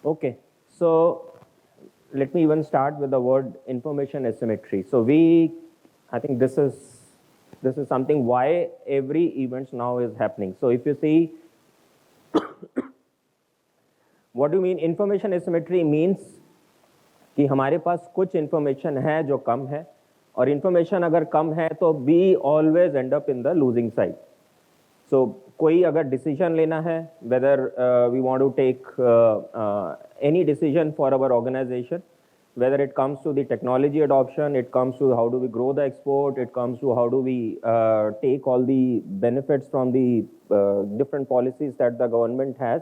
Okay, so let me even start with the word information asymmetry. I think this is something why every event now is happening. So if you see, what do you mean information asymmetry means कि हमारे पास कुछ information है जो कम है और information अगर कम है तो we always end up in the losing side. So कोई अगर decision लेना है, whether we want to take any decision for our organization, whether it comes to the technology adoption, it comes to how do we grow the export, it comes to how do we take all the benefits from the different policies that the government has.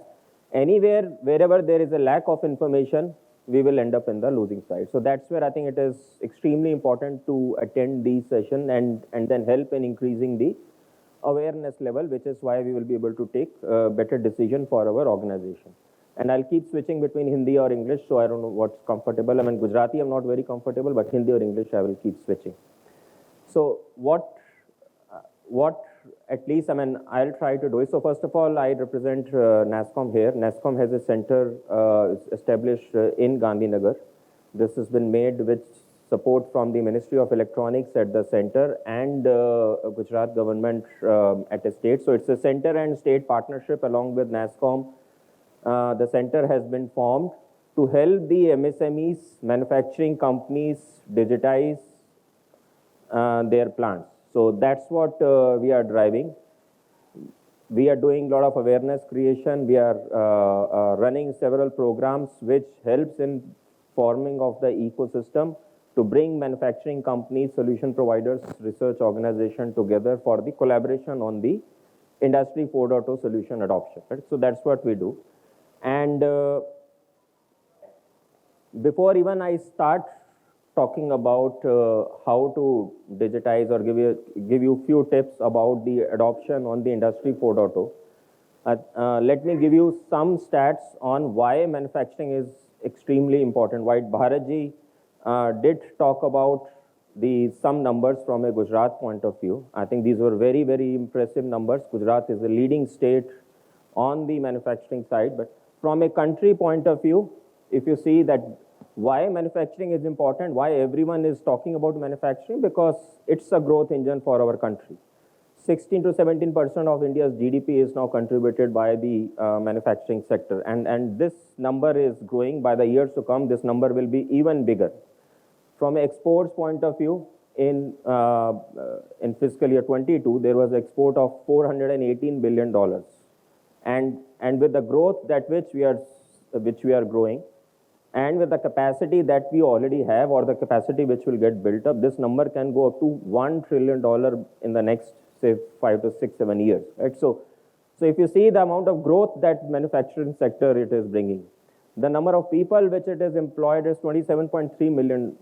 Anywhere, wherever there is a lack of information, we will end up in the losing side. So that's where I think it is extremely important to attend these sessions and then help in increasing the awareness level, which is why we will be able to take better decision for our organization. And I'll keep switching between Hindi or English, so I don't know what's comfortable. I mean, Gujarati I'm not very comfortable, but Hindi or English I will keep switching. So what at least, I mean, I'll try to do it. So first of all, I represent NASSCOM here. NASSCOM has a center established in Gandhinagar. This has been made with support from the Ministry of Electronics at the center and Gujarat government at a state. So it's a center and state partnership along with NASSCOM. The center has been formed to help the MSMEs, manufacturing companies digitize their plants. So that's what we are driving. We are doing a lot of awareness creation. We are running several programs which helps in forming of the ecosystem to bring manufacturing companies, solution providers, research organization together for the collaboration on the Industry 4.0 solution adoption. Right? So that's what we do. And before even I start talking about how to digitize or give you few tips about the adoption on the Industry 4.0, let me give you some stats on why manufacturing is extremely important. Why Bharatji did talk about some numbers from a Gujarat point of view. I think these were very, very impressive numbers. Gujarat is a leading state on the manufacturing side, but from a country point of view, if you see that why manufacturing is important, why everyone is talking about manufacturing, because it's a growth engine for our country. 16 to 17% of India's GDP is now contributed by the manufacturing sector, and this number is growing. By the years to come, this number will be even bigger. From an exports point of view, in fiscal year 22, there was export of $418 billion, and with the growth that which we are growing, and with the capacity that we already have or the capacity which will get built up, this number can go up to $1 trillion in the next, say, 5 to 6, 7 years. Right? So if you see the amount of growth that manufacturing sector it is bringing, the number of people which it is employed is 27.3 million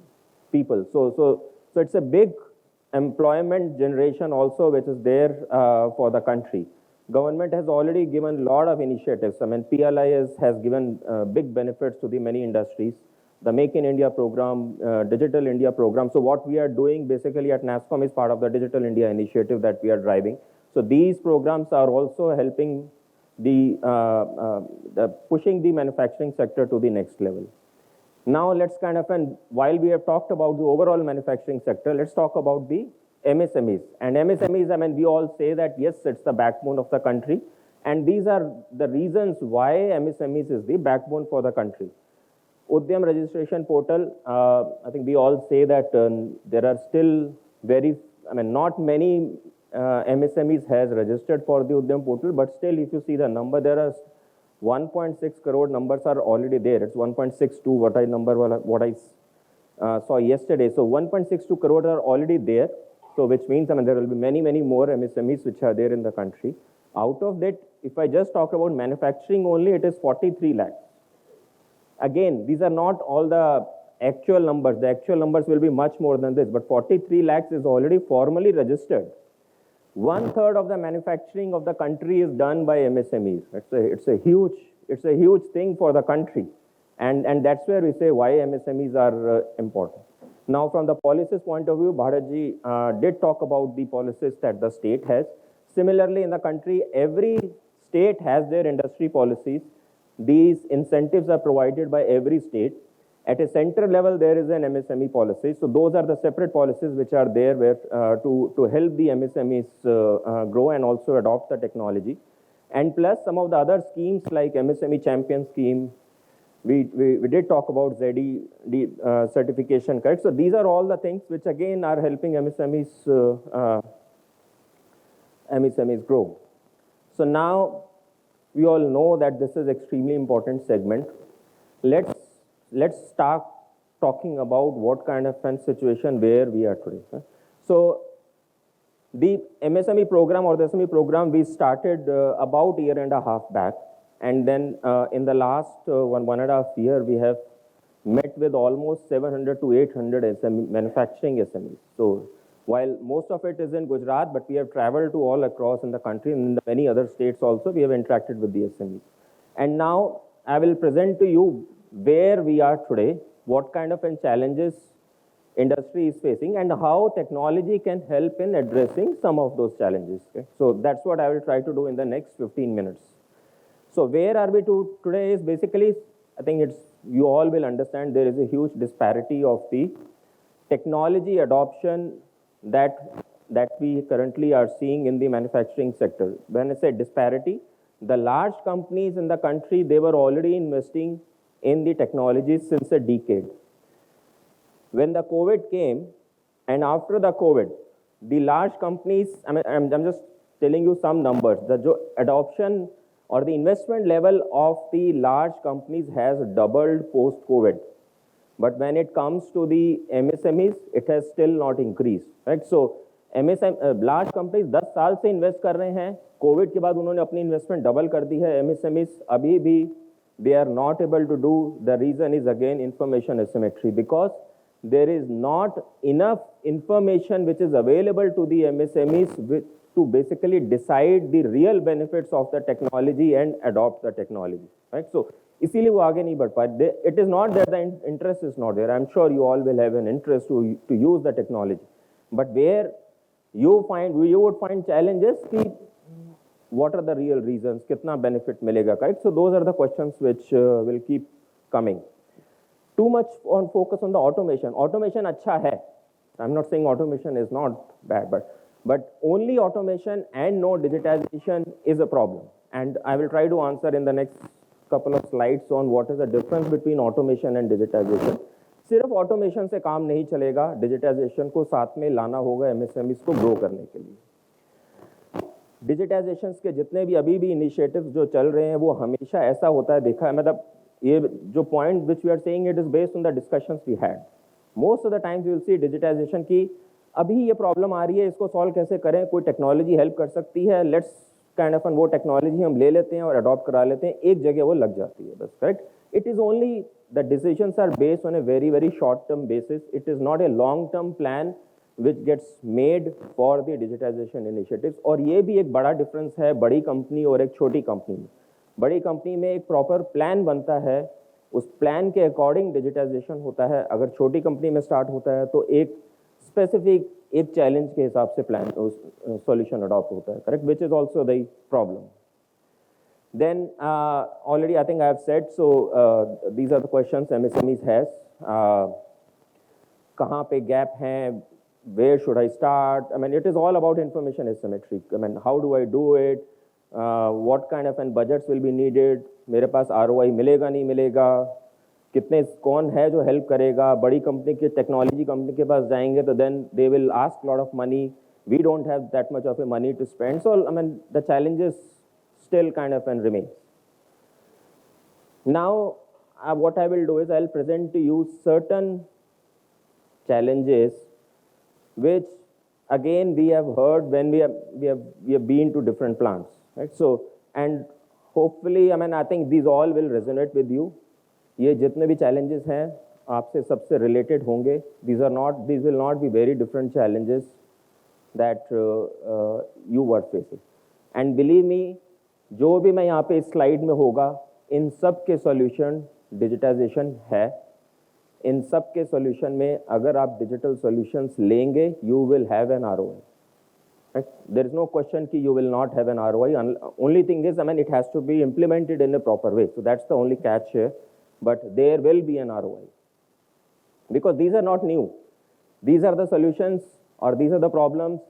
people. So it's a big employment generation also which is there for the country. Government has already given a lot of initiatives. I mean, PLI has given big benefits to the many industries. The Make in India program, Digital India program. So what we are doing basically at NASSCOM is part of the Digital India initiative that we are driving. So these programs are also helping the pushing the manufacturing sector to the next level. Now let's kind of, and while we have talked about the overall manufacturing sector, let's talk about the MSMEs. And MSMEs, I mean, we all say that, yes, it's the backbone of the country. And these are the reasons why MSMEs is the backbone for the country. Udyam registration portal, I think we all say that there are still not many MSMEs has registered for the Udyam portal, but still if you see the number, there are 1.6 crore numbers are already there. It's 1.62 what I saw yesterday. So 1.62 crore are already there. So which means, I mean, there will be many, many more MSMEs which are there in the country. Out of that, if I just talk about manufacturing only, it is 43 lakhs. Again, these are not all the actual numbers. The actual numbers will be much more than this, but 43 lakhs is already formally registered. 1/3 of the manufacturing of the country is done by MSMEs. It's a huge thing for the country. And that's where we say why MSMEs are important. Now, from the policies point of view, Bharatji did talk about the policies that the state has. Similarly, in the country, every state has their industry policies. these incentives are provided by every state. At a center level, there is an MSME policy. So those are the separate policies which are there where, to help the MSMEs grow and also adopt the technology. And plus some of the other schemes like MSME Champion Scheme, we did talk about ZD certification, correct? So these are all the things which again are helping MSMEs grow. So now we all know that this is extremely important segment. Let's start talking about what kind of a situation where we are today. So the MSME program or the SME program we started about a year and a half back, and then in the last 1.5 years we have met with almost 700 to 800 SME, manufacturing SMEs. So while most of it is in Gujarat, but we have traveled to all across in the country, and in the many other states also we have interacted with the SMEs. And now I will present to you where we are today, what kind of challenges industry is facing, and how technology can help in addressing some of those challenges. Okay? So that's what I will try to do in the next 15 minutes. So where are we today is basically, I think you all will understand there is a huge disparity of the technology adoption that we currently are seeing in the manufacturing sector. When I say disparity, the large companies in the country, they were already investing in the technology since a decade. When the COVID came, and after the COVID, the large companies, I'm just telling you some numbers, the adoption or the investment level of the large companies has doubled post-COVID. But when it comes to the MSMEs, it has still not increased, right? So large companies 10 साल से invest कर रहे हैं, Covid के बाद उन्होंने अपनी investment double कर दी है. MSMEs अभी भी they are not able to do. The reason is again information asymmetry, because there is not enough information which is available to the MSMEs to basically decide the real benefits of the technology and adopt the technology, right? So इसीलिए वो आगे नहीं बढ़ पाए. It is not that the interest is not there. I'm sure you all will have an interest to use the technology, but where you would find challenges कि what are the real reasons, कितना benefit मिलेगा, right? So those are the questions which will keep coming. Too much on focus on the automation. Automation अच्छा है. I'm not saying automation is not bad, but only automation and no digitization is a problem. And I will try to answer in the next couple of slides on what is the difference between automation and digitization. सिर्फ automation से काम नहीं चलेगा, digitization को साथ में लाना होगा MSMEs को grow करने के लिए. डिजिटाइजेशन के जितने भी अभी भी इनिशिएटिव्स जो चल रहे हैं वो हमेशा ऐसा होता है, देखा है, मतलब ये जो point which we are saying it is based on the discussions we had. Most of the times you will see digitization की अभी ये प्रॉब्लम आ रही है, इसको सॉल्व कैसे करें, कोई टेक्नोलॉजी हेल्प कर सकती है, लेट्स काइंड ऑफ वो टेक्नोलॉजी हम ले लेते हैं और अडॉप्ट करा लेते हैं, एक जगह वो लग जाती है बस, correct. It is only the decisions are based on a very very short term basis. It is not a long term plan which gets made for the digitization initiatives. और ये भी एक बड़ा डिफरेंस है बड़ी कंपनी और एक छोटी कंपनी में. बड़ी कंपनी में एक प्रॉपर प्लान बनता है, उस प्लान के अकॉर्डिंग डिजिटाइजेशन होता है. अगर छोटी कंपनी में स्टार्ट होता है तो एक स्पेसिफिक एक चैलेंज के हिसाब से प्लान सॉल्यूशन अडॉप्ट होता है, correct, which is also the problem. Then already I think I have said, so these are the questions MSMEs has. कहाँ पे गैप हैं, where should I start? I mean, it is all about information asymmetry. I mean, how do I do it? What kind of budgets will be needed? मेरे पास ROI मिलेगा नहीं मिलेगा, कितने कौन है जो हेल्प करेगा. बड़ी कंपनी के टेक्नोलॉजी कंपनी के पास जाएंगे तो then they will ask lot of money. We don't have that much of a money to spend. So I mean, the challenges still kind of remain. Now, what I will do is I'll present to you certain challenges which again we have heard when we have been to different plants, right? So, and hopefully, I mean, I think these all will resonate with you. ये जितने भी challenges हैं आपसे सबसे related होंगे. These will not be very different challenges that you were facing. And believe me, जो भी मैं यहाँ पे इस slide में होगा, इन सब के solution digitization है. इन सब के सॉल्यूशन में अगर आप डिजिटल सॉल्यूशंस लेंगे, you will have an ROI. Right? There is no question that you will not have an ROI. Only thing is, I mean, it has to be implemented in a proper way. So that's the only catch here. But there will be an ROI. Because these are not new. These are the solutions or these are the problems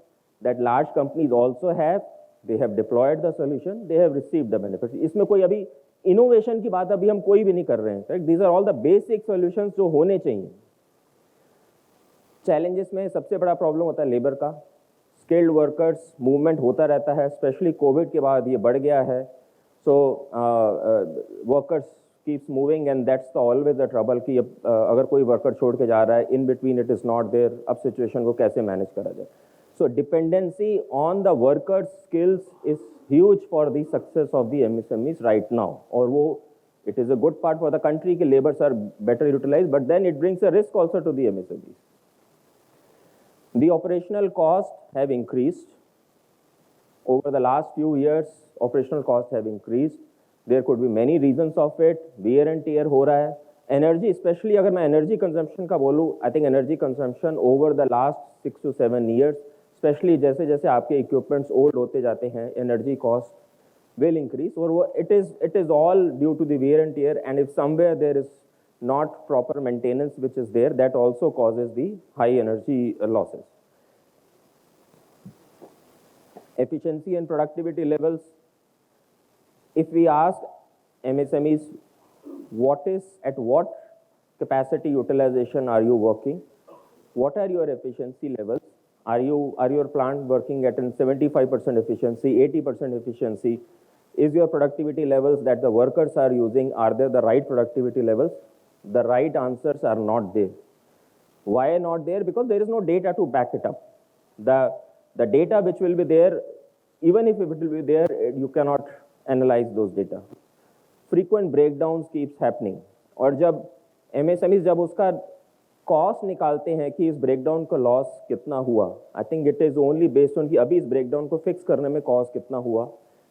that large companies also have. They have deployed the solution. They have received the benefits. इसमें कोई अभी innovation की बात अभी हम कोई भी नहीं कर रहे हैं. Right? These are all the basic solutions जो होने चाहिए. Challenges में सबसे बड़ा problem होता है labor का. Skilled workers movement होता रहता है. Especially COVID के बाद ये बढ़ गया है. So workers keeps moving and that's the always the trouble कि अगर कोई worker छोड़ के जा रहा है, in between it is not there. अब situation को कैसे manage करा जाए? So dependency on the workers' skills is huge for the success of the MSMEs right now. और वो it is a good part for the country कि laborers are better utilized, but then it brings a risk also to the MSMEs. The operational costs have increased. Over the last few years, operational costs have increased. There could be many reasons of it. Wear and tear हो रहा है. Energy, especially अगर मैं energy consumption का बोलूँ, I think energy consumption over the last 6 to 7 years, especially जैसे जैसे आपके equipments old होते जाते हैं, energy cost will increase. और वो it is all due to the wear and tear. And if somewhere there is not proper maintenance which is there, that also causes the high energy losses. Efficiency and productivity levels. If we ask MSMEs, at what capacity utilization are you working? What are your efficiency levels? Are your plant working at 75% efficiency, 80% efficiency? Is your productivity levels that the workers are using, are they the right productivity levels? The right answers are not there. Why not there? Because there is no data to back it up. The data which will be there, even if it will be there, you cannot analyze those data. Frequent breakdowns keeps happening. और जब MSMEs जब उसका cost निकालते हैं कि इस breakdown का loss कितना हुआ, I think it is only based on कि अभी इस ब्रेकडाउन को फिक्स करने में कॉस्ट कितना हुआ,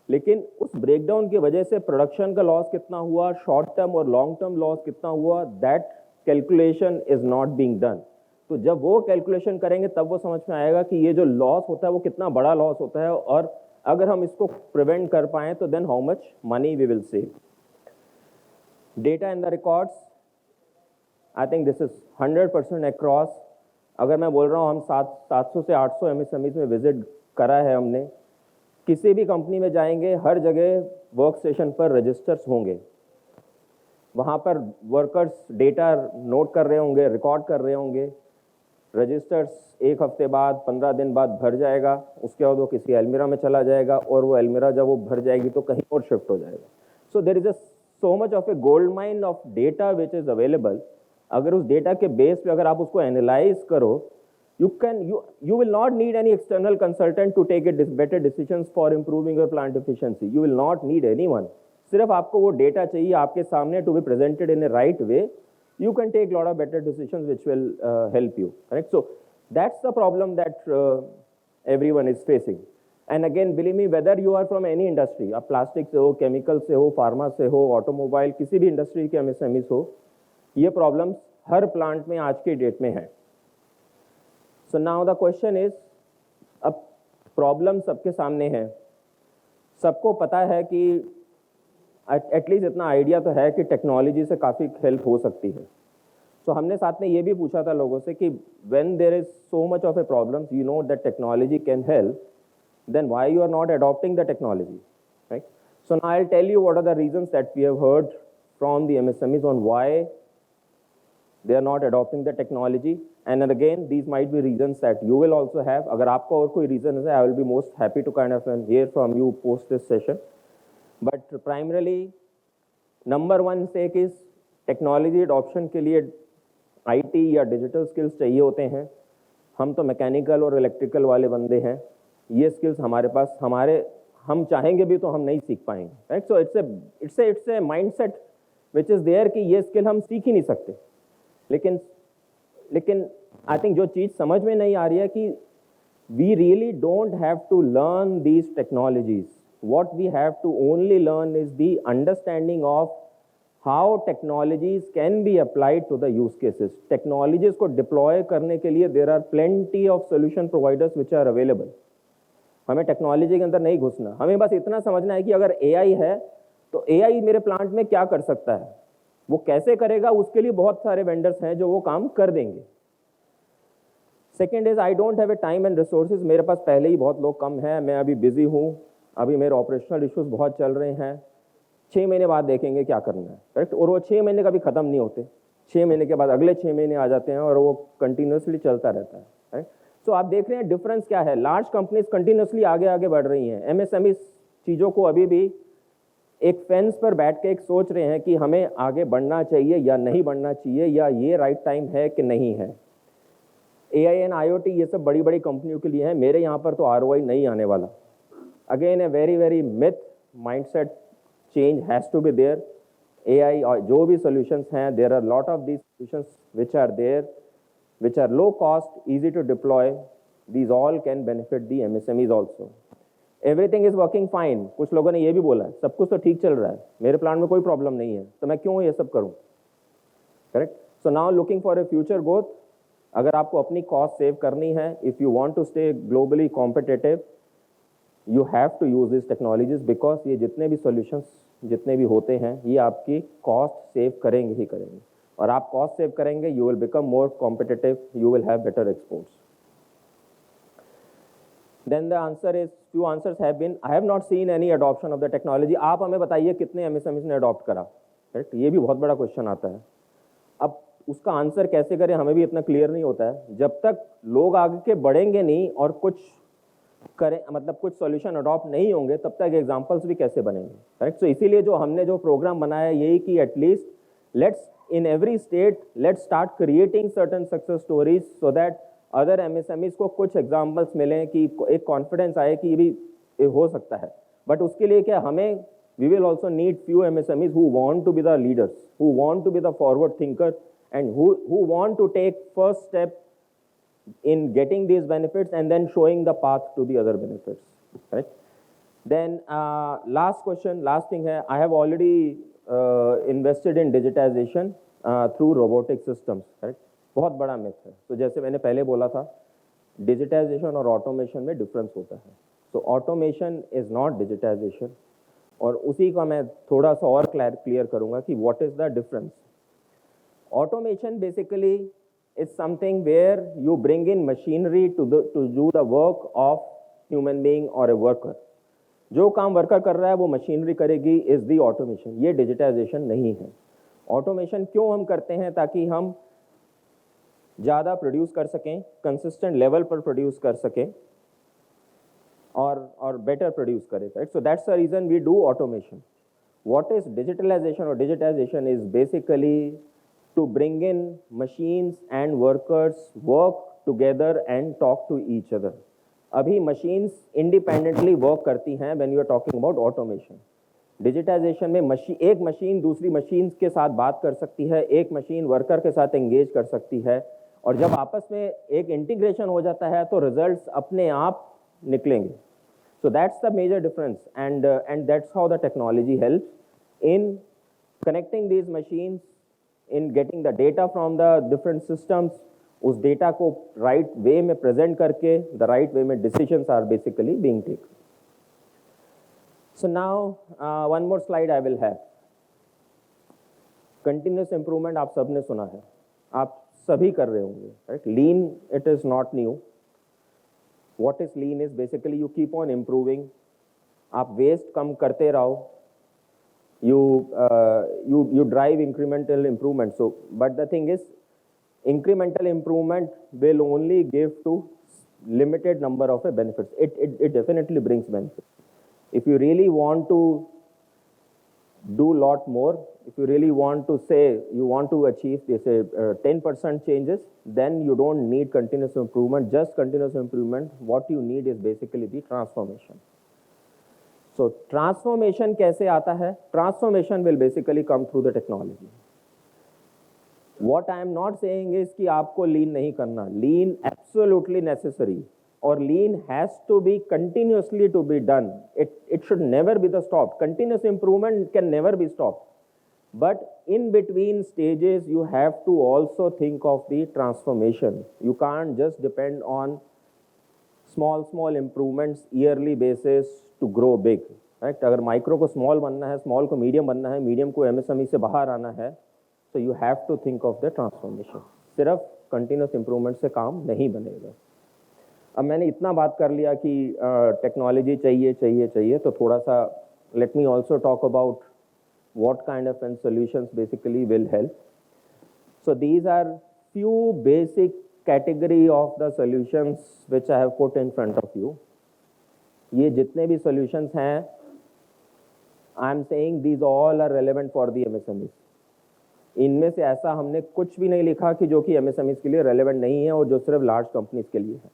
लेकिन उस ब्रेकडाउन की वजह से प्रोडक्शन का लॉस कितना हुआ, शॉर्ट टर्म और लॉन्ग टर्म लॉस कितना हुआ, that calculation is not being done. तो जब वो कैलकुलेशन करेंगे तब वो समझ में आएगा कि ये जो लॉस होता है वो कितना बड़ा लॉस होता है, और अगर हम इसको प्रिवेंट कर पाएँ तो then how much money we will save. Data in the records, I think this is 100% across. अगर मैं बोल रहा हूँ हम 700 से 800 MSMEs में विजिट करा है हमने, किसी भी कंपनी में जाएंगे हर जगह वर्क स्टेशन पर रजिस्टर्स होंगे, वहाँ पर वर्कर्स डेटा नोट कर रहे होंगे, रिकॉर्ड कर रहे होंगे. रजिस्टर्स एक हफ्ते बाद 15 दिन बाद भर जाएगा, उसके बाद वो किसी अलमीरा में चला जाएगा, और वो अलमीरा जब वो भर जाएगी तो कहीं और शिफ्ट हो जाएगा. So there is so much of a gold mine of data which is available. अगर उस डेटा के बेस पे अगर आप उसको एनालाइज करो, you will not need any external consultant to take better decisions for improving your plant efficiency. You will not need anyone. सिर्फ आपको वो डेटा चाहिए आपके सामने to be presented in a right way. You can take a lot of better decisions which will help you. Correct? So that's the problem that everyone is facing. And again, believe me, whether you are from any industry, आप plastic से हो, chemical से हो, pharma से हो, automobile, किसी भी industry के MSMEs हो, ये प्रॉब्लम्स हर प्लांट में आज के डेट में है. So now the question is, अब प्रॉब्लम सबके सामने है, सबको पता है कि एटलीस्ट इतना आइडिया तो है कि टेक्नोलॉजी से काफ़ी हेल्प हो सकती है. तो हमने साथ में ये भी पूछा था लोगों से कि when there is so much of a problem, you know that technology can help, then why you are not adopting the technology, right? So now I'll tell you what are the reasons that we have heard from the MSMEs on why they are not adopting the technology. And then again, these might be reasons that you will also have. अगर आपका और कोई reason है, I will be most happy to kind of hear from you post this session. But primarily, number one stake is technology adoption के लिए IT या digital skills चाहिए होते हैं. हम तो मैकेनिकल और इलेक्ट्रिकल वाले बंदे हैं, ये स्किल्स हमारे पास हम चाहेंगे भी तो हम नहीं सीख पाएंगे, right? So it's a mindset which is there कि ये स्किल हम सीख ही नहीं सकते. लेकिन आई थिंक जो चीज़ समझ में नहीं आ रही है कि we really don't have to learn these technologies. What we have to only learn is the understanding of how technologies can be applied to the use cases. Technologies को डिप्लॉय करने के लिए there are plenty of solution providers which are available. हमें technology के अंदर नहीं घुसना, हमें बस इतना समझना है कि अगर एआई है तो एआई मेरे प्लांट में क्या कर सकता है, वो कैसे करेगा, उसके लिए बहुत सारे वेंडर्स हैं जो वो काम कर देंगे। Second is I don't have a time and resources, मेरे पास पहले ही बहुत लोग कम हैं, मैं अभी बिजी हूँ, अभी मेरे ऑपरेशनल इश्यूज बहुत चल रहे हैं, 6 महीने बाद देखेंगे क्या करना है, करेक्ट। और वो 6 महीने कभी खत्म नहीं होते, 6 महीने के बाद अगले 6 महीने आ जाते हैं और वो कंटिन्यूसली चलता रहता है, राइट। सो आप देख रहे हैं डिफरेंस क्या है, लार्ज कंपनीज कंटिन्यूसली आगे आगे बढ़ रही हैं, एमएसएमई चीज़ों को अभी भी एक फेंस पर बैठ के एक सोच रहे हैं कि हमें आगे बढ़ना चाहिए या नहीं बढ़ना चाहिए, या ये राइट टाइम है कि नहीं है। एआई एंड आईओटी ये सब बड़ी बड़ी कंपनियों के लिए है, मेरे यहाँ पर तो आरओआई नहीं आने वाला। Again a very very myth mindset change has to be there. AI और जो भी सॉल्यूशंस हैं, there are lot of these solutions which are there, which are low cost, easy to deploy. These all can benefit the MSMEs also. Everything is working fine. कुछ लोगों ने ये भी बोला है सब कुछ तो ठीक चल रहा है, मेरे प्लान में कोई प्रॉब्लम नहीं है, तो मैं क्यों ये सब करूं, correct. So now looking for a future growth, अगर आपको अपनी कॉस्ट सेव करनी है, if you want to stay globally competitive, you have to use this technologies, because ये जितने भी सॉल्यूशंस जितने भी होते हैं ये आपकी कॉस्ट सेव करेंगे ही करेंगे, और आप कॉस्ट सेव करेंगे, you will become more competitive, you will have better exports. Then the answer is, few answers have been, I have not seen any adoption of the technology. आप हमें बताइए कितने MSMEs ने अडॉप्ट करा, correct, ये भी बहुत बड़ा क्वेश्चन आता है। अब उसका आंसर कैसे करें हमें भी इतना क्लियर नहीं होता है, जब तक लोग आगे के बढ़ेंगे नहीं और कुछ करें, मतलब कुछ सॉल्यूशन अडॉप्ट नहीं होंगे, तब तक एग्जांपल्स भी कैसे बनेंगे, करेक्ट। सो इसीलिए जो हमने जो प्रोग्राम बनाया यही कि at least let's in every state let's start creating certain success stories so that other MSMEs को कुछ examples मिलें, कि एक confidence आए कि भी ये हो सकता है। बट उसके लिए क्या, हमें we will also need few MSMEs who want to be the leaders, who want to be the forward thinker, and who want to take first step in getting these benefits and then showing the path to the other benefits, right? Then last question, last thing है, I have already invested in digitization through robotic systems, correct? बहुत बड़ा myth है। तो जैसे मैंने पहले बोला था, digitization और automation में difference होता है। So automation is not digitization, और उसी का मैं थोड़ा सा और clear करूँगा कि what is the difference. Automation basically is something where you bring in machinery to do the work of human being or a worker. जो काम वर्कर कर रहा है वो मशीनरी करेगी, इज दी ऑटोमेशन। ये डिजिटाइजेशन नहीं है। ऑटोमेशन क्यों हम करते हैं, ताकि हम ज़्यादा प्रोड्यूस कर सकें, कंसिस्टेंट लेवल पर प्रोड्यूस कर सकें, और बेटर प्रोड्यूस करें, right. So that's the reason we do automation. What is digitalization और digitization is basically to bring in machines and workers work together and talk to each other. अभी machines independently work करती हैं when you are talking about automation. Digitization में एक machine दूसरी machine के साथ बात कर सकती है, एक मशीन वर्कर के साथ एंगेज कर सकती है, और जब आपस में एक इंटीग्रेशन हो जाता है तो रिजल्ट्स अपने आप निकलेंगे। So that's the major difference, and that's how the technology helps in connecting these machines, in getting the data from the different systems, उस डेटा को राइट वे में प्रेजेंट करके द राइट वे में decisions are basically being taken. So now one more slide I will have. Continuous improvement आप सबने सुना है, आप सभी कर रहे होंगे, right. Lean, it is not new. What is lean is basically you keep on improving, आप वेस्ट कम करते रहो, you drive incremental improvement. So but the thing is, incremental improvement will only give to limited number of benefits. It definitely brings benefits. If you really want to do lot more, if you really want to say you want to achieve this 10% changes, then you don't need continuous improvement, just continuous improvement. What you need is basically the transformation. So transformation कैसे आता है? Transformation will basically come through the technology. What I am not saying is कि आपको lean नहीं करना, lean absolutely necessary, or lean has to be continuously to be done. It should never be the stop. Continuous improvement can never be stopped. But in between stages, you have to also think of the transformation. You can't just depend on small improvements yearly basis to grow big, right? अगर micro को small बनना है, small को medium बनना है, medium को MSME से बाहर आना है, तो you have to think of the transformation. सिर्फ कंटिन्यूस इंप्रूवमेंट से काम नहीं बनेगा. अब मैंने इतना बात कर लिया कि टेक्नोलॉजी चाहिए, तो थोड़ा सा let me also talk about what kind of and solutions basically will help. So these are few basic category of the solutions which I have put in front of you. ये जितने भी solutions हैं, I am saying these all are relevant for the MSMEs. इनमें से ऐसा हमने कुछ भी नहीं लिखा कि जो कि MSMEs के लिए relevant नहीं है और जो सिर्फ large companies के लिए है.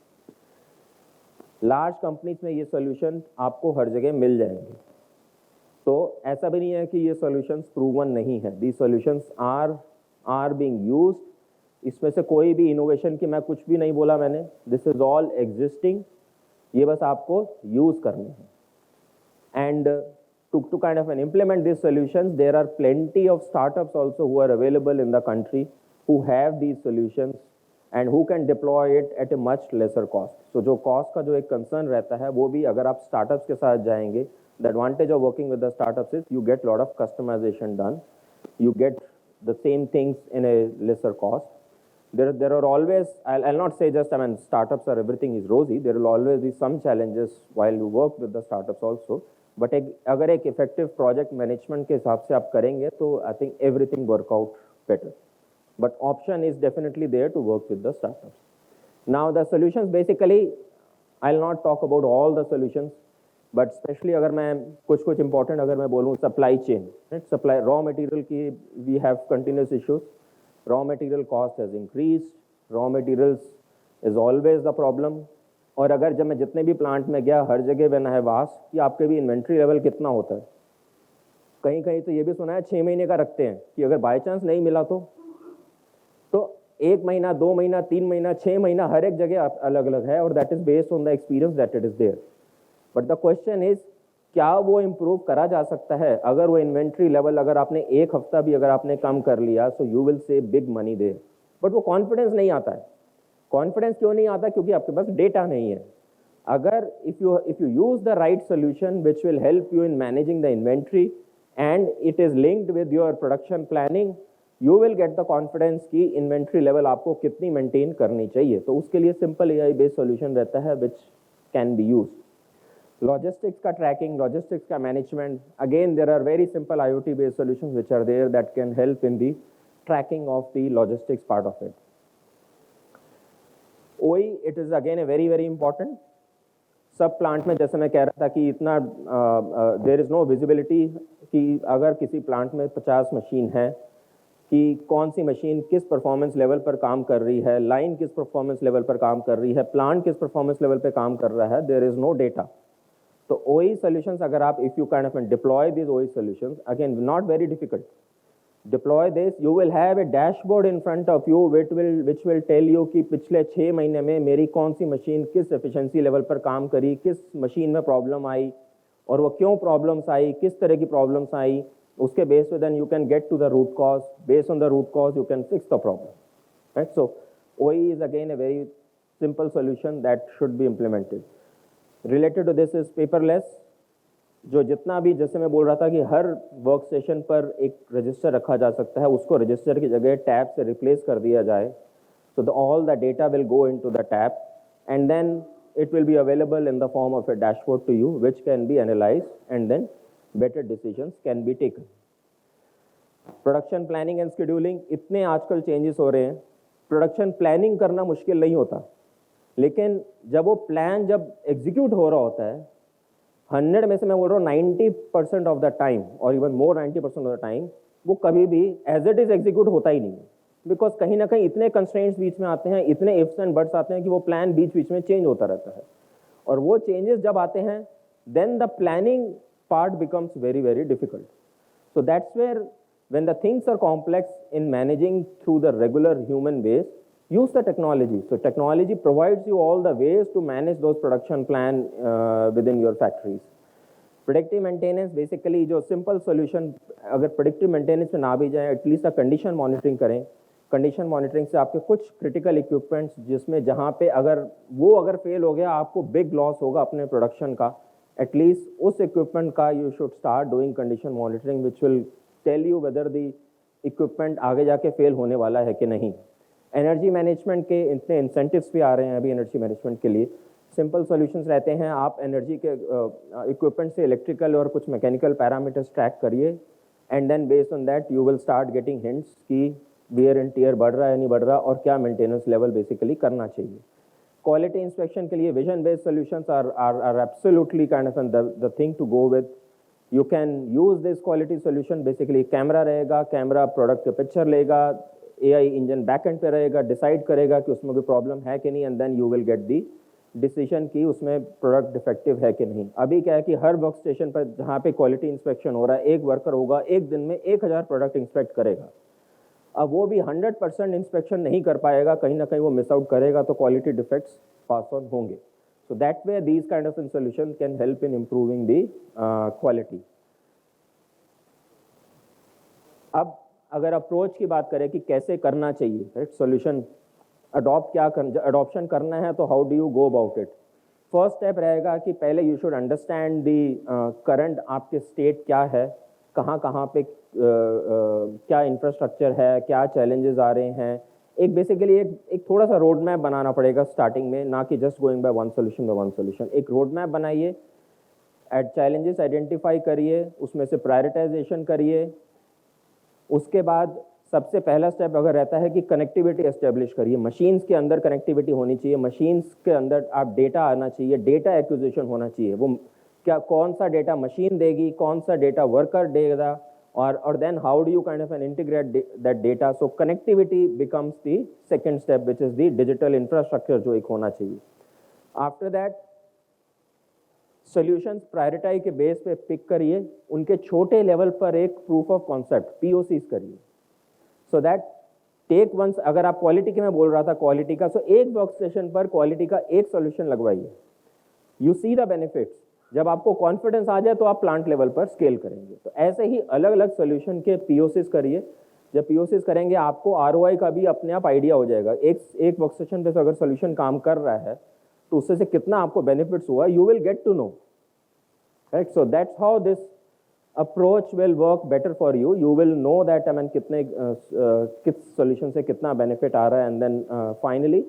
Large companies में ये solution आपको हर जगह मिल जाएंगे. तो ऐसा भी नहीं है कि ये सॉल्यूशंस प्रूवन नहीं है. दी सॉल्यूशंस आर बीइंग यूज्ड. इसमें से कोई भी इनोवेशन की मैं कुछ भी नहीं बोला मैंने. This is all existing. ये बस आपको यूज करने हैं. And to kind of an implement this solutions, there are plenty of startups also who are available in the country who have these solutions and who can deploy it at a much lesser cost. So जो cost का जो एक concern रहता है, वो भी अगर आप स्टार्टअप्स के साथ जाएंगे, the advantage of working with the startups is you get a lot of customization done. You get the same things in a lesser cost. There are always, I'll not say just, I mean, startups are everything is rosy. There will always be some challenges while you work with the startups also. But अगर एक effective project management के हिसाब से आप करेंगे, तो I think everything work out better. But option is definitely there to work with the startups. Now the solutions basically, I'll not talk about all the solutions. But specially अगर मैं कुछ important अगर मैं बोलूँ, supply chain, supply raw material की we have continuous issues. Raw material cost has increase. Raw materials is always the problem. और अगर जब मैं जितने भी प्लांट में गया, हर जगह मैंने है वास कि आपके भी इन्वेंट्री लेवल कितना होता है. कहीं कहीं तो ये भी सुना है 6 महीने का रखते हैं कि अगर बाई चांस नहीं मिला तो 1 महीना, 2 महीना, 3 महीना, 6 महीना, हर एक जगह अलग अलग है. और that is based on the experience that it is there. But the question is, क्या वो इम्प्रूव करा जा सकता है? अगर वो इन्वेंट्री लेवल अगर आपने 1 हफ्ता भी अगर आपने कम कर लिया, so you will save big money there. बट वो कॉन्फिडेंस नहीं आता है. कॉन्फिडेंस क्यों नहीं आता? क्योंकि आपके पास डेटा नहीं है. अगर if you use the right solution which will help you in managing the inventory and it is linked with your production planning, you will get the confidence की इन्वेंट्री लेवल आपको कितनी मेंटेन करनी चाहिए. तो उसके लिए सिंपल AI बेस्ड सोल्यूशन रहता है which can be use. Logistics का tracking, logistics का management, again there are very simple IoT based solutions which are there that can help in the tracking of the logistics part of it. OE, it is again a very important. सब plant में जैसे मैं कह रहा था कि इतना there is no visibility कि अगर किसी प्लांट में 50 मशीन है कि कौन सी मशीन किस परफॉर्मेंस लेवल पर काम कर रही है, लाइन किस परफॉर्मेंस लेवल पर काम कर रही है, प्लांट किस परफॉर्मेंस लेवल पर काम कर रहा है, there is no data. तो OE solutions अगर आप if you kind of deploy these OE solutions, again not very difficult. Deploy this, you will have a dashboard in front of you which will tell you कि पिछले 6 महीने में मेरी कौन सी machine किस efficiency level पर काम करी, किस मशीन में प्रॉब्लम आई और वो क्यों प्रॉब्लम्स आई, किस तरह की प्रॉब्लम्स आई. उसके बेस पे then you can get to the root cause. Based on the root cause you can fix the problem. Right? So OE is again a very simple solution that should be implemented. Related to this is paperless. जो जितना भी, जैसे मैं बोल रहा था कि her work station पर एक रजिस्टर रखा जा सकता है, उसको रजिस्टर की जगह टैब से रिप्लेस कर दिया जाए. So all the data will go into the tab and then it will be available in the form of a dashboard to you which can be analyzed and then better decisions can be taken. Production planning and scheduling, इतने आजकल changes हो रहे हैं. Production planning करना मुश्किल नहीं होता, लेकिन जब वो प्लान जब एग्जीक्यूट हो रहा होता है, 100 में से मैं बोल रहा हूँ 90% ऑफ द टाइम और even more 90% of the time वो कभी भी एज इट इज एग्जीक्यूट होता ही नहीं है. बिकॉज कहीं ना कहीं इतने कंस्ट्रेंट्स बीच में आते हैं, इतने इफ्स एंड बट्स आते हैं कि वो प्लान बीच में चेंज होता रहता है. और वो चेंजेस जब आते हैं, then the planning part becomes very difficult. So that's where when the things are complex in managing through the regular human ways, use the technology. So technology provides you all the ways to manage those production plan within your factories. Predictive maintenance basically जो simple solution, अगर predictive maintenance में ना भी जाए, at least a condition monitoring करें condition monitoring से आपके कुछ क्रिटिकल इक्विपमेंट्स जिसमें जहाँ पे अगर फेल हो गया आपको बिग लॉस होगा अपने प्रोडक्शन का, एटलीस्ट उस इक्विपमेंट का you should start doing condition monitoring which will tell you whether the equipment आगे जाके फेल होने वाला है कि नहीं। एनर्जी मैनेजमेंट के इतने इंसेंटिव्स भी आ रहे हैं अभी एनर्जी मैनेजमेंट के लिए। सिंपल सॉल्यूशंस रहते हैं, आप एनर्जी के इक्विपमेंट से इलेक्ट्रिकल और कुछ मैकेनिकल पैरामीटर्स ट्रैक करिए and then based on that you will start getting hints कि वियर एंड टीयर बढ़ रहा है नहीं बढ़ रहा और क्या मेंटेनेंस लेवल बेसिकली करना चाहिए। क्वालिटी इंस्पेक्शन के लिए vision based solutions are absolutely kind of the thing to go with. You can use this quality solution, basically camera रहेगा, कैमरा प्रोडक्ट के पिक्चर लेगा, AI इंजन बैक एंड पे रहेगा, decide करेगा कि उसमें कोई प्रॉब्लम है कि नहीं and then you will get the decision कि उसमें प्रोडक्ट डिफेक्टिव है कि नहीं। अभी क्या है कि हर वर्क स्टेशन पर जहाँ पे क्वालिटी इंस्पेक्शन हो रहा है एक वर्कर होगा, एक दिन में 1000 प्रोडक्ट इंस्पेक्ट करेगा। अब वो भी 100% इंस्पेक्शन नहीं कर पाएगा, कहीं ना कहीं वो मिस आउट करेगा तो क्वालिटी डिफेक्ट्स पास ऑन होंगे। So that way these kind of solution can help in improving the quality. अब अगर अप्रोच की बात करें कि कैसे करना चाहिए, राइट, सोल्यूशन अडॉप्शन करना है तो how do you go about it. First step रहेगा कि पहले you should understand the current आपके स्टेट क्या है, कहाँ कहाँ पे क्या इंफ्रास्ट्रक्चर है, क्या चैलेंजेस आ रहे हैं। एक बेसिकली एक थोड़ा सा रोड मैप बनाना पड़ेगा स्टार्टिंग में, ना कि just going by one solution. एक रोड मैप बनाइए, चैलेंजेस आइडेंटिफाई करिए, उसमें से प्रायोरिटाइजेशन करिए। उसके बाद सबसे पहला स्टेप अगर रहता है कि कनेक्टिविटी एस्टेब्लिश करिए, मशीन्स के अंदर कनेक्टिविटी होनी चाहिए, मशीन्स के अंदर आप डेटा आना चाहिए, डेटा एक्विजिशन होना चाहिए। वो क्या कौन सा डेटा मशीन देगी, कौन सा डेटा वर्कर देगा, और then how do you kind of an integrate that data. So connectivity becomes the second step which is the digital infrastructure जो एक होना चाहिए। आफ्टर दैट सॉल्यूशंस प्रायोरिटाइज के बेस पे पिक करिए, उनके छोटे लेवल पर एक प्रूफ ऑफ कॉन्सेप्ट POCs करिए। सो दैट टेक वंस, अगर आप क्वालिटी की मैं बोल रहा था क्वालिटी का, सो एक वर्क स्टेशन पर क्वालिटी का एक सॉल्यूशन लगवाइए, यू सी द बेनिफिट्स। जब आपको कॉन्फिडेंस आ जाए तो आप प्लांट लेवल पर स्केल करेंगे। तो ऐसे ही अलग अलग सॉल्यूशन के POCs करिए। जब POCs करेंगे आपको ROI का भी अपने आप आइडिया हो जाएगा। एक वर्क स्टेशन पे अगर सॉल्यूशन काम कर रहा है तो उससे से कितना आपको बेनिफिट्स हुआ, you will get to know, right. So that's how this approach will work better for you. You will know that कितने किस सॉल्यूशन से कितना बेनिफिट आ रहा है एंड देन फाइनली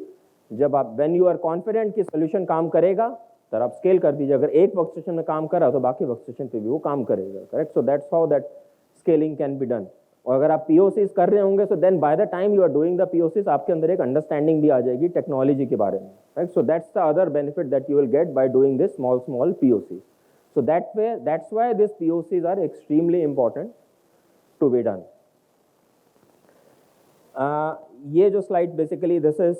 जब आप व्हेन यू आर कॉन्फिडेंट कि सॉल्यूशन काम करेगा तब आप स्केल कर दीजिए। अगर एक वर्क स्टेशन में काम कर रहा तो बाकी वर्क स्टेशन पे भी वो काम करेगा, correct. So that's how that scaling can be done. और अगर आप POCs कर रहे होंगे, so then by the time you are doing the POCs आपके अंदर एक अंडरस्टैंडिंग भी आ जाएगी टेक्नोलॉजी के बारे में, right. So that's the other benefit that you will gate by doing this small POCs. So that's why these POCs are extremely important to be done. ये जो स्लाइड बेसिकली दिस इज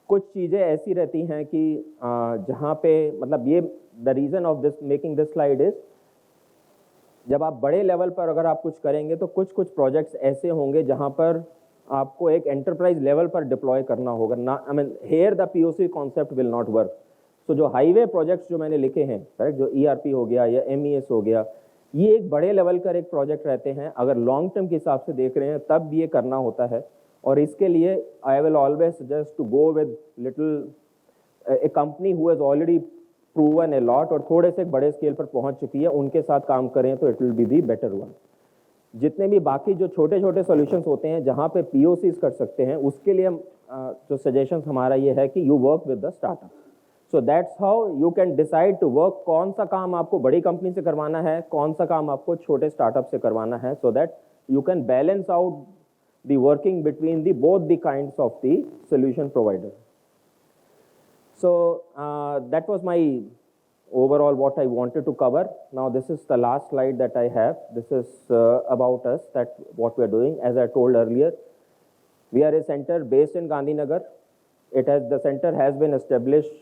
कुछ चीज़ें ऐसी रहती हैं कि जहाँ पे मतलब ये the reason of this making this slide is, जब आप बड़े लेवल पर अगर आप कुछ करेंगे तो कुछ प्रोजेक्ट्स ऐसे होंगे जहाँ पर आपको एक एंटरप्राइज लेवल पर डिप्लॉय करना होगा ना। Here the POC concept will not work. So जो हाईवे प्रोजेक्ट्स जो मैंने लिखे हैं, करेक्ट, जो ERP हो गया या MES हो गया, ये एक बड़े लेवल का एक प्रोजेक्ट रहते हैं। अगर लॉन्ग टर्म के हिसाब से देख रहे हैं तब ये करना होता है। और इसके लिए I will always suggest to go with little a company who has already proven a lot और थोड़े से बड़े स्केल पर पहुंच चुकी है, उनके साथ काम करें तो it will be the better one. जितने भी बाकी जो छोटे छोटे सॉल्यूशंस होते हैं जहाँ पे POCs कर सकते हैं, उसके लिए जो सजेशन हमारा ये है कि you work with the startup. So that's how you can decide to work, कौन सा काम आपको बड़ी कंपनी से करवाना है, कौन सा काम आपको छोटे स्टार्टअप से करवाना है, so that you can balance out the working between the both the kinds of the solution provider. So that was my overall what I wanted to cover. Now this is the last slide that I have. This is about us, that what we are doing. As I told earlier, we are a center based in Gandhinagar. The center has been established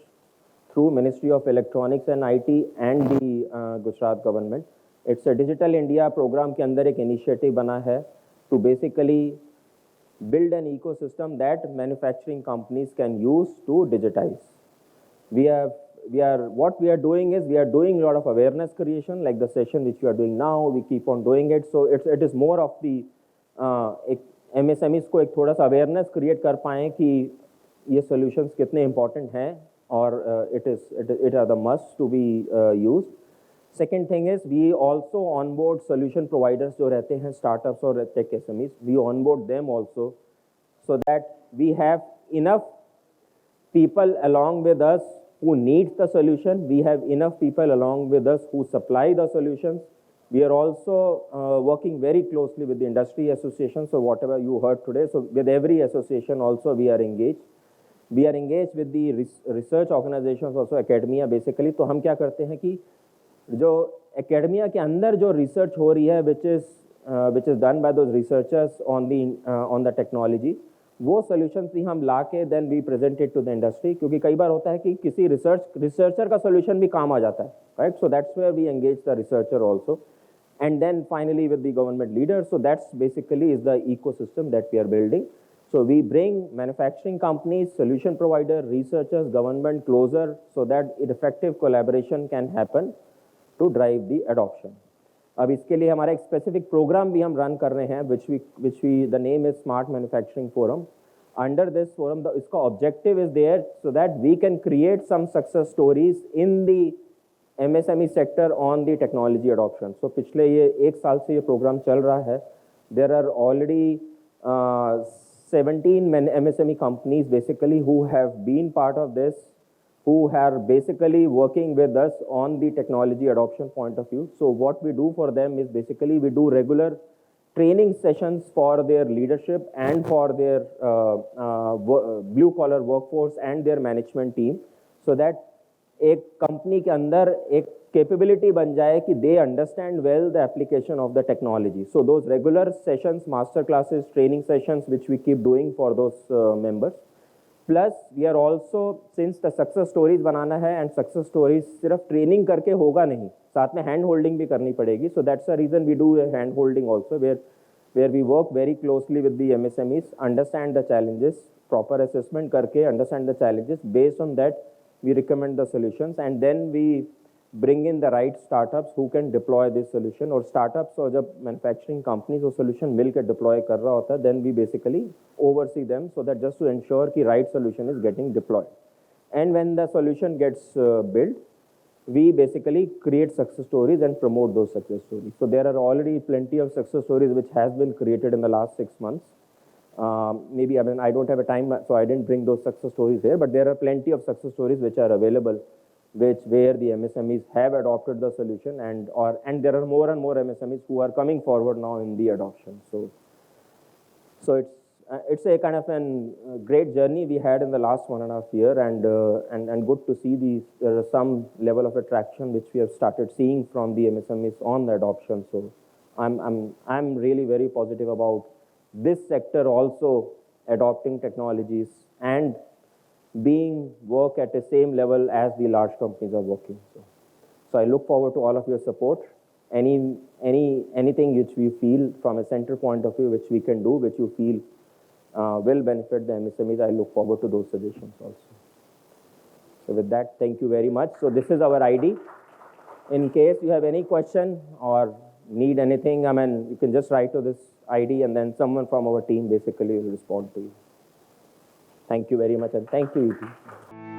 through Ministry of Electronics and IT and the Gujarat government. It's a Digital India program के अंदर एक initiative बना है to basically build an ecosystem that manufacturing companies can use to digitize. What we are doing is we are doing a lot of awareness creation, like the session which we are doing now. We keep on doing it. So it is more of the MSMEs को एक थोड़ा सा awareness create कर पाएँ कि ये solutions कितने important हैं और it are the must to be used. Second thing is we also onboard solution providers जो रहते हैं startups और tech SMEs, we onboard them also so that we have enough people along with us who need the solution. We have enough people along with us who supply the solutions. We are also working very closely with the industry associations. So whatever you heard today, so with every association also we are engaged. We are engaged with the research organizations also, academia basically. तो हम क्या करते हैं कि जो academia के अंदर जो research हो रही है, which is done by those researchers on the technology, वो solutions भी हम ला के then we present it to the industry. क्योंकि कई बार होता है कि किसी researcher का solution भी काम आ जाता है, right? So that's where we engage the researcher also. And then finally with the government leaders. So that's basically is the ecosystem that we are building. So we bring manufacturing companies, solution provider, researchers, government closer so that effective collaboration can happen to drive the adoption. अब इसके लिए हमारा एक specific program भी हम run कर रहे हैं, which we the name is Smart Manufacturing Forum. Under this forum, इसका objective is there so that we can create some success stories in the MSME sector on the technology adoption. So पिछले ये एक साल से ये program चल रहा है. There are already 17 MSME companies basically who have been part of this, who are basically working with us on the technology adoption point of view. So what we do for them is basically we do regular training sessions for their leadership and for their blue collar workforce and their management team so that एक company के अंदर एक capability बन जाए कि they understand well the application of the technology. So those regular sessions, master classes, training sessions, which we keep doing for those members. Plus we are also, since the success stories बनाना है and success stories सिर्फ training करके होगा नहीं, साथ में hand holding भी करनी पड़ेगी. So that's the reason we do a hand holding also, where we work very closely with the MSMEs, understand the challenges, proper assessment करके understand the challenges. Based on that, we recommend the solutions and then we bring in the right startups who can deploy this solution. और startups और जब manufacturing companies वो solution मिल के deploy कर रहा होता है, then we basically oversee them so that just to ensure कि right solution is getting deployed. And when the solution gets built, we basically create success stories and promote those success stories. So there are already plenty of success stories which has been created in the last 6 months. Maybe, I mean, I don't have a time, so I didn't bring those success stories here, but there are plenty of success stories which are available, where the MSMEs have adopted the solution and there are more and more MSMEs who are coming forward now in the adoption. So it's a kind of a great journey we had in the last 1.5 years and good to see there is some level of attraction which we have started seeing from the MSMEs on the adoption. So I'm really very positive about this sector also adopting technologies and being work at the same level as the large companies are working. So I look forward to all of your support. Anything which we feel from a center point of view which we can do, which you feel will benefit the MSMEs, I look forward to those suggestions also. So with that, thank you very much. So this is our ID. In case you have any question or need anything, I mean, you can just write to this ID and then someone from our team basically will respond to you. Thank you very much and thank you, EP.